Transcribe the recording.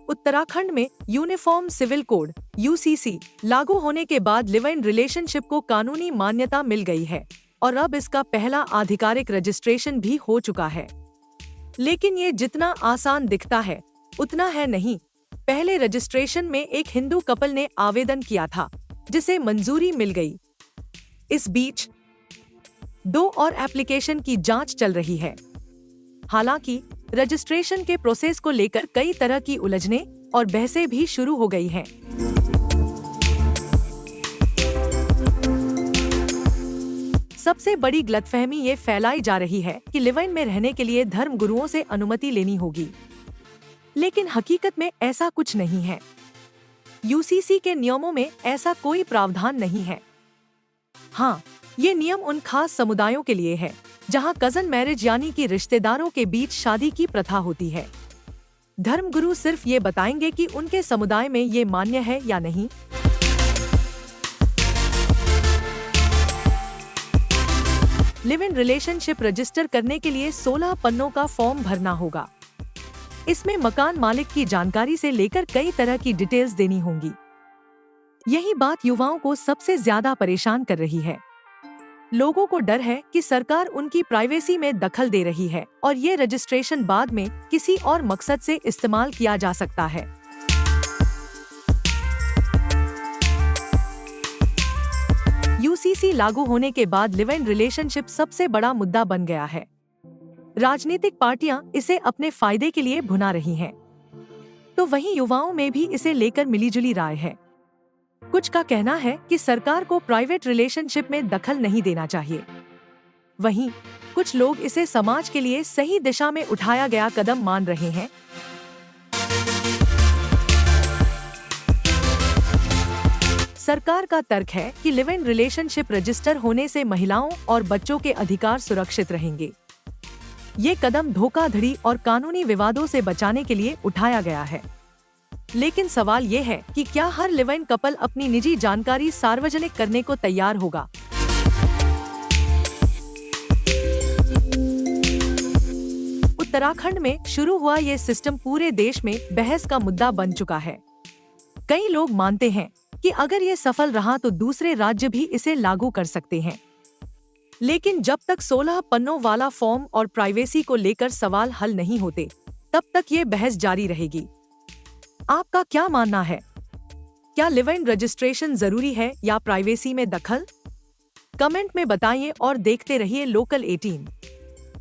उत्तराखंड में uniform civil code (UCC) लागू होने के बाद लिव इन रिलेशनशिप को कानूनी मान्यता मिल गई है और अब इसका पहला आधिकारिक रजिस्ट्रेशन भी हो चुका है। लेकिन ये जितना आसान दिखता है उतना है नहीं। पहले रजिस्ट्रेशन में एक हिंदू कपल ने आवेदन किया था, जिसे मंजूरी मिल गई। इस बीच 2 और एप्लीकेशन की जांच चल रही है। हालांकि रजिस्ट्रेशन के प्रोसेस को लेकर कई तरह की उलझनें और बहसें भी शुरू हो गई हैं। सबसे बड़ी गलतफहमी ये फैलाई जा रही है कि लिव इन में रहने के लिए धर्म गुरुओं से अनुमति लेनी होगी, लेकिन हकीकत में ऐसा कुछ नहीं है। यूसीसी के नियमों में ऐसा कोई प्रावधान नहीं है। हाँ, ये नियम उन खास समुदायों के लिए है जहाँ कजन मैरिज यानी कि रिश्तेदारों के बीच शादी की प्रथा होती है। धर्मगुरु सिर्फ ये बताएंगे कि उनके समुदाय में ये मान्य है या नहीं। लिव इन रिलेशनशिप रजिस्टर करने के लिए 16 पन्नों का फॉर्म भरना होगा। इसमें मकान मालिक की जानकारी से लेकर कई तरह की डिटेल्स देनी होंगी। यही बात युवाओं को सबसे ज्यादा परेशान कर रही है। लोगों को डर है कि सरकार उनकी प्राइवेसी में दखल दे रही है और ये रजिस्ट्रेशन बाद में किसी और मकसद से इस्तेमाल किया जा सकता है। यूसीसी लागू होने के बाद लिव इन रिलेशनशिप सबसे बड़ा मुद्दा बन गया है। राजनीतिक पार्टियां इसे अपने फायदे के लिए भुना रही हैं, तो वहीं युवाओं में भी इसे लेकर मिलीजुली राय है। कुछ का कहना है कि सरकार को प्राइवेट रिलेशनशिप में दखल नहीं देना चाहिए। वहीं कुछ लोग इसे समाज के लिए सही दिशा में उठाया गया कदम मान रहे हैं। सरकार का तर्क है कि लिव इन रिलेशनशिप रजिस्टर होने से महिलाओं और बच्चों के अधिकार सुरक्षित रहेंगे। ये कदम धोखाधड़ी और कानूनी विवादों से बचाने के लिए उठाया गया है। लेकिन सवाल ये है कि क्या हर लिव इन कपल अपनी निजी जानकारी सार्वजनिक करने को तैयार होगा? उत्तराखंड में शुरू हुआ ये सिस्टम पूरे देश में बहस का मुद्दा बन चुका है। कई लोग मानते हैं कि अगर ये सफल रहा तो दूसरे राज्य भी इसे लागू कर सकते हैं। लेकिन जब तक 16 पन्नों वाला फॉर्म और प्राइवेसी को लेकर सवाल हल नहीं होते, तब तक ये बहस जारी रहेगी। आपका क्या मानना है? क्या लिव इन रजिस्ट्रेशन जरूरी है या प्राइवेसी में दखल? कमेंट में बताइए और देखते रहिए लोकल 18।